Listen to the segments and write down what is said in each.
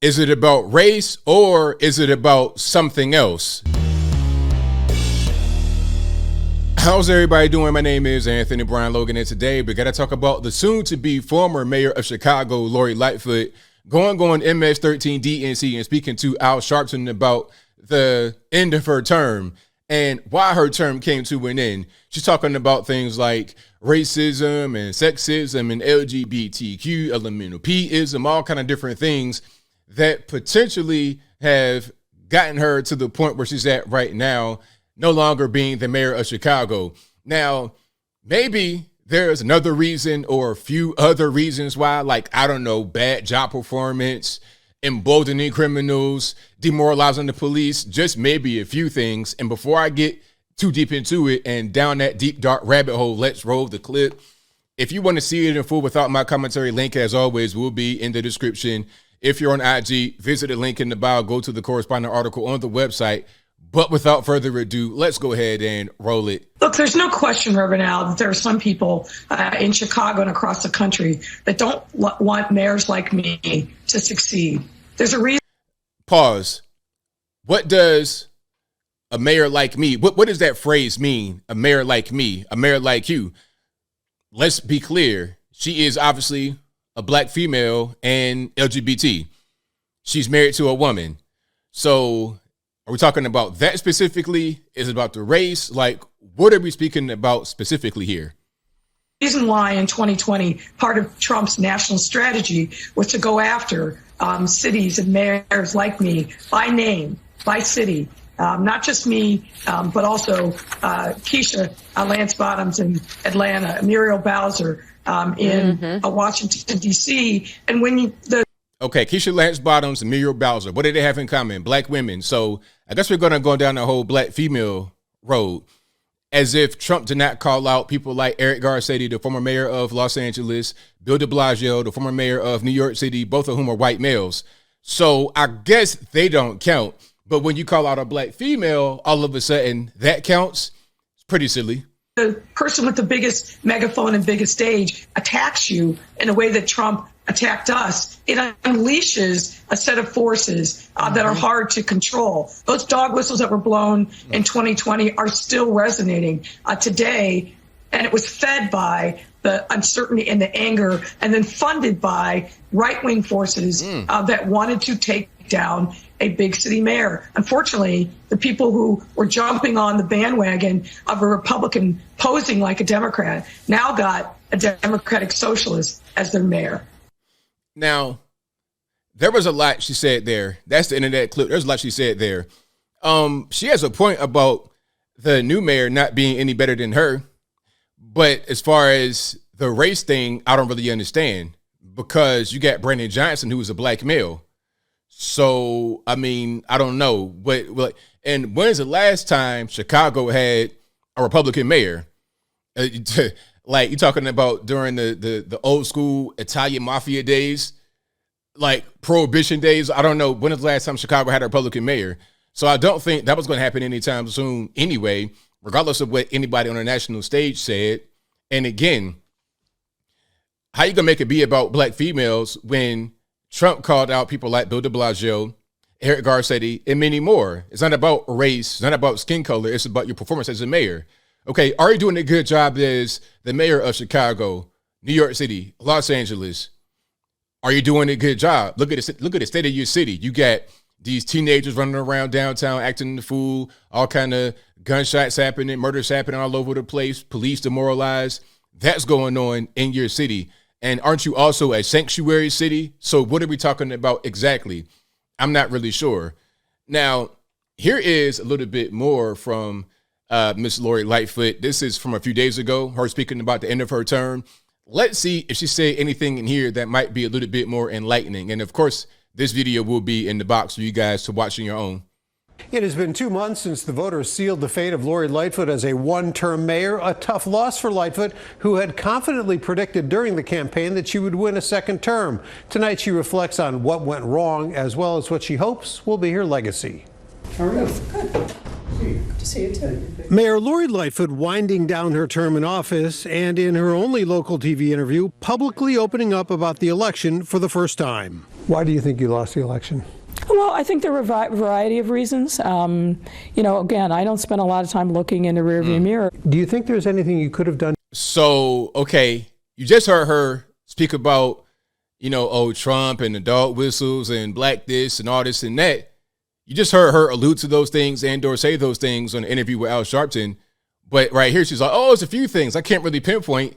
Is it about race or is it about something else? How's everybody doing? My name is Anthony Brian Logan, and today we got to talk about the soon-to-be former mayor of Chicago, Lori Lightfoot, going on MS-13 DNC and speaking to Al Sharpton about the end of her term and why her term came to an end. She's talking about things like racism and sexism and LGBTQ, elemental P-ism, all kind of different things that potentially have gotten her to the point where she's at right now, no longer being the mayor of Chicago. Now, maybe there's another reason or a few other reasons why, like, I don't know, bad job performance, emboldening criminals, demoralizing the police, just maybe a few things. And before I get too deep into it and down that deep, dark rabbit hole, let's roll the clip. If you want to see it in full without my commentary, link, as always, will be in the description. If you're on IG, visit the link in the bio, go to the corresponding article on the website. But without further ado, let's go ahead and roll it. Look, there's no question, Reverend Al, that there are some people in Chicago and across the country that don't want mayors like me to succeed. There's a reason. Pause. What does a mayor like me, what does that phrase mean? A mayor like me, a mayor like you. Let's be clear. She is obviously a black female and LGBT. She's married to a woman. So are we talking about that specifically? Is it about the race? Like, what are we speaking about specifically here? Reason why in 2020, part of Trump's national strategy was to go after cities and mayors like me by name, by city. Not just me, but also Keisha Lance Bottoms in Atlanta, Muriel Bowser in Washington, D.C. And when Okay, Keisha Lance Bottoms and Muriel Bowser, what do they have in common? Black women. So I guess we're going to go down the whole black female road, as if Trump did not call out people like Eric Garcetti, the former mayor of Los Angeles, Bill de Blasio, the former mayor of New York City, both of whom are white males. So I guess they don't count. But when you call out a black female, all of a sudden that counts. It's pretty silly. The person with the biggest megaphone and biggest stage attacks you in a way that Trump attacked us, it unleashes a set of forces that are hard to control. Those dog whistles that were blown in 2020 are still resonating today, and it was fed by the uncertainty and the anger, and then funded by right-wing forces that wanted to take down a big city mayor. Unfortunately, the people who were jumping on the bandwagon of a Republican posing like a Democrat now got a Democratic socialist as their mayor. Now, there was a lot she said there. That's the internet clip. There's a lot she said there. She has a point about the new mayor not being any better than her. But as far as the race thing, I don't really understand, because you got Brandon Johnson, who was a black male. So, I mean, I don't know. But and when's the last time Chicago had a Republican mayor? Like, you're talking about during the old school Italian mafia days, like Prohibition days. I don't know. When was the last time Chicago had a Republican mayor? So I don't think that was going to happen anytime soon anyway, regardless of what anybody on the national stage said. And again, how you going to make it be about black females when Trump called out people like Bill de Blasio, Eric Garcetti, and many more? It's not about race. It's not about skin color. It's about your performance as a mayor. Okay, are you doing a good job as the mayor of Chicago, New York City, Los Angeles? Are you doing a good job? Look at the state of your city. You got these teenagers running around downtown acting the fool, all kind of gunshots happening, murders happening all over the place, police demoralized. That's going on in your city. And aren't you also a sanctuary city? So what are we talking about exactly? I'm not really sure. Now, here is a little bit more from Miss Lori Lightfoot. This is from a few days ago, her speaking about the end of her term. Let's see if she said anything in here that might be a little bit more enlightening. And of course, this video will be in the box for you guys to watch on your own. It has been 2 months since the voters sealed the fate of Lori Lightfoot as a one-term mayor, a tough loss for Lightfoot, who had confidently predicted during the campaign that she would win a second term. Tonight, she reflects on what went wrong, as well as what she hopes will be her legacy. How are you? Good. Good to see you too. Mayor Lori Lightfoot winding down her term in office, and in her only local TV interview, publicly opening up about the election for the first time. Why do you think you lost the election? Well, I think there were a variety of reasons. Again, I don't spend a lot of time looking in the rearview mirror. Do you think there's anything you could have done? So, okay, you just heard her speak about, Trump and the dog whistles and black this and all this and that. You just heard her allude to those things and or say those things on the interview with Al Sharpton. But right here, she's like, oh, it's a few things. I can't really pinpoint.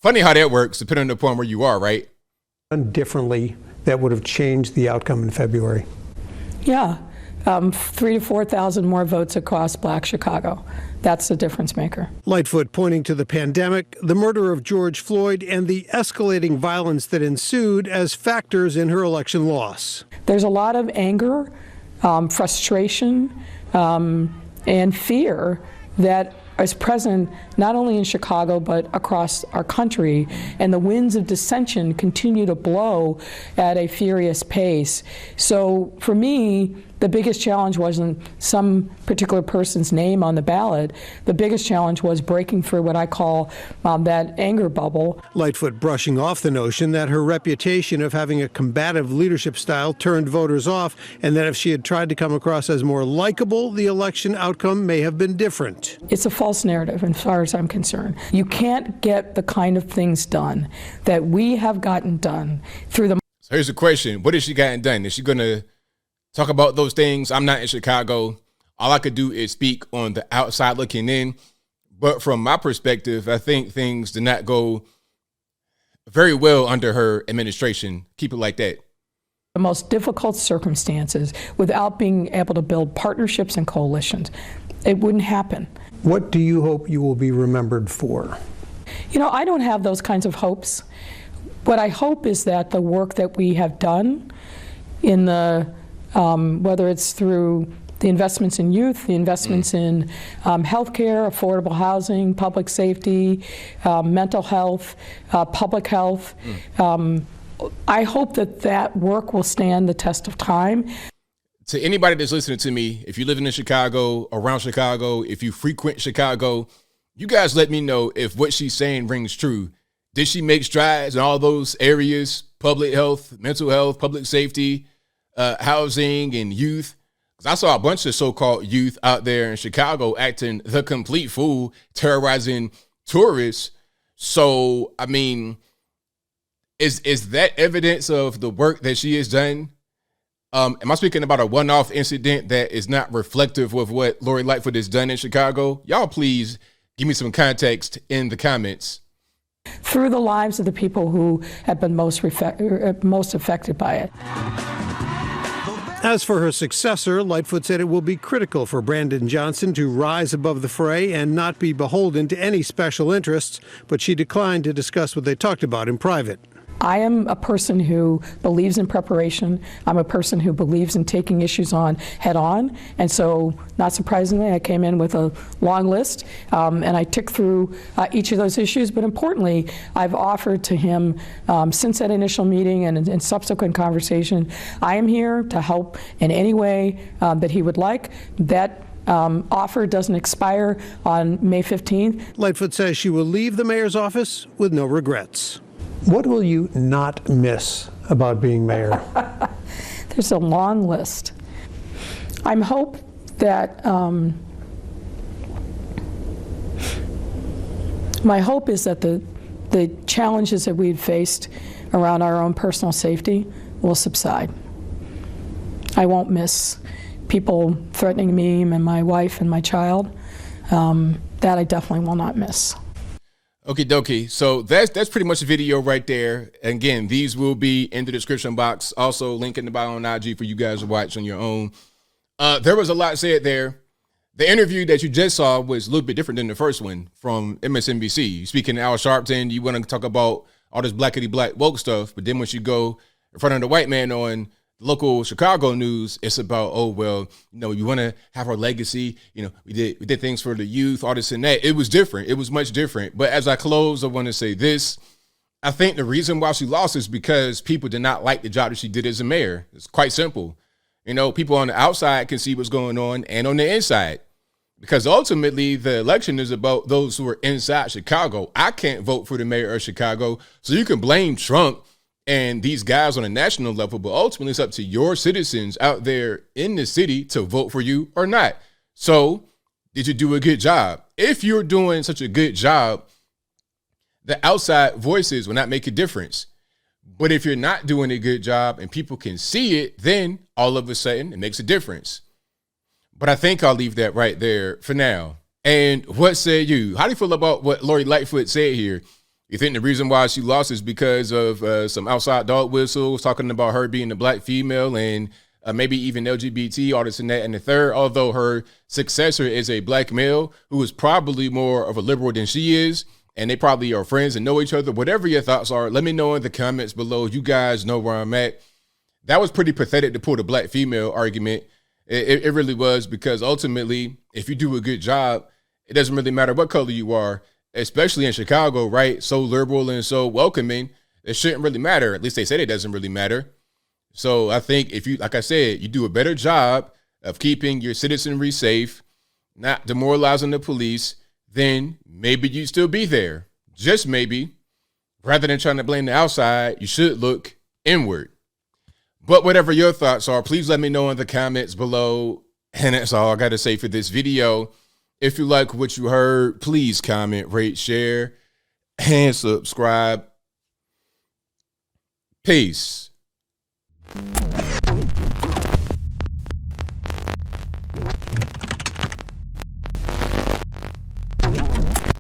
Funny how that works, depending on the point where you are, right? Differently that would have changed the outcome in February? Yeah, 3,000 to 4,000 more votes across Black Chicago. That's the difference maker. Lightfoot pointing to the pandemic, the murder of George Floyd, and the escalating violence that ensued as factors in her election loss. There's a lot of anger, frustration, and fear that is present not only in Chicago but across our country, and the winds of dissension continue to blow at a furious pace. So for me, the biggest challenge wasn't some particular person's name on the ballot. The biggest challenge was breaking through what I call that anger bubble. Lightfoot brushing off the notion that her reputation of having a combative leadership style turned voters off, and that if she had tried to come across as more likable, the election outcome may have been different. It's a false narrative as far as I'm concerned. You can't get the kind of things done that we have gotten done through the... So here's the question. What has she gotten done? Is she going to talk about those things? I'm not in Chicago. All I could do is speak on the outside looking in. But from my perspective, I think things did not go very well under her administration. Keep it like that. The most difficult circumstances without being able to build partnerships and coalitions. It wouldn't happen. What do you hope you will be remembered for? I don't have those kinds of hopes. What I hope is that the work that we have done in the whether it's through the investments in youth, the investments in healthcare, affordable housing, public safety, mental health, public health. I hope that work will stand the test of time. To anybody that's listening to me, if you live in Chicago, around Chicago, if you frequent Chicago, you guys let me know if what she's saying rings true. Did she make strides in all those areas? Public health, mental health, public safety, housing, and youth? Because I saw a bunch of so-called youth out there in Chicago acting the complete fool, terrorizing tourists. So, I mean, is that evidence of the work that she has done? Am I speaking about a one-off incident that is not reflective of what Lori Lightfoot has done in Chicago? Y'all please give me some context in the comments. Through the lives of the people who have been most affected by it. As for her successor, Lightfoot said it will be critical for Brandon Johnson to rise above the fray and not be beholden to any special interests, but she declined to discuss what they talked about in private. I am a person who believes in preparation. I'm a person who believes in taking issues on head on. And so, not surprisingly, I came in with a long list and I ticked through each of those issues. But importantly, I've offered to him since that initial meeting and in subsequent conversation, I am here to help in any way that he would like. That offer doesn't expire on May 15th. Lightfoot says she will leave the mayor's office with no regrets. What will you not miss about being mayor? There's a long list. I hope that my hope is that the challenges that we've faced around our own personal safety will subside. I won't miss people threatening me and my wife and my child. That I definitely will not miss. Okie dokie. So that's pretty much the video right there. And again, these will be in the description box. Also, link in the bio on IG for you guys to watch on your own. There was a lot said there. The interview that you just saw was a little bit different than the first one from MSNBC. Speaking to Al Sharpton, you want to talk about all this blackity black woke stuff, but then once you go in front of the white man on local Chicago news, it's about, oh, well, you want to have our legacy. We did things for the youth, all this and that. It was different. It was much different. But as I close, I want to say this. I think the reason why she lost is because people did not like the job that she did as a mayor. It's quite simple. People on the outside can see what's going on and on the inside. Because ultimately, the election is about those who are inside Chicago. I can't vote for the mayor of Chicago. So you can blame Trump and these guys on a national level, but ultimately it's up to your citizens out there in the city to vote for you or not. So did you do a good job? If you're doing such a good job, the outside voices will not make a difference. But if you're not doing a good job and people can see it, then all of a sudden it makes a difference. But I think I'll leave that right there for now. And what say you? How do you feel about what Lori Lightfoot said here? You think the reason why she lost is because of some outside dog whistles talking about her being a black female and maybe even LGBT, all this and that and the third, although her successor is a black male who is probably more of a liberal than she is, and they probably are friends and know each other. Whatever your thoughts are, let me know in the comments below. You guys know where I'm at. That was pretty pathetic to pull the black female argument. It really was, because ultimately, if you do a good job, it doesn't really matter what color you are, especially in Chicago, right? So liberal and so welcoming, it shouldn't really matter. At least they said it doesn't really matter. So I think if you, like I said, you do a better job of keeping your citizenry safe, not demoralizing the police, then maybe you'd still be there. Just maybe. Rather than trying to blame the outside, you should look inward. But whatever your thoughts are, please let me know in the comments below. And that's all I got to say for this video. If you like what you heard, please comment, rate, share, and subscribe. Peace.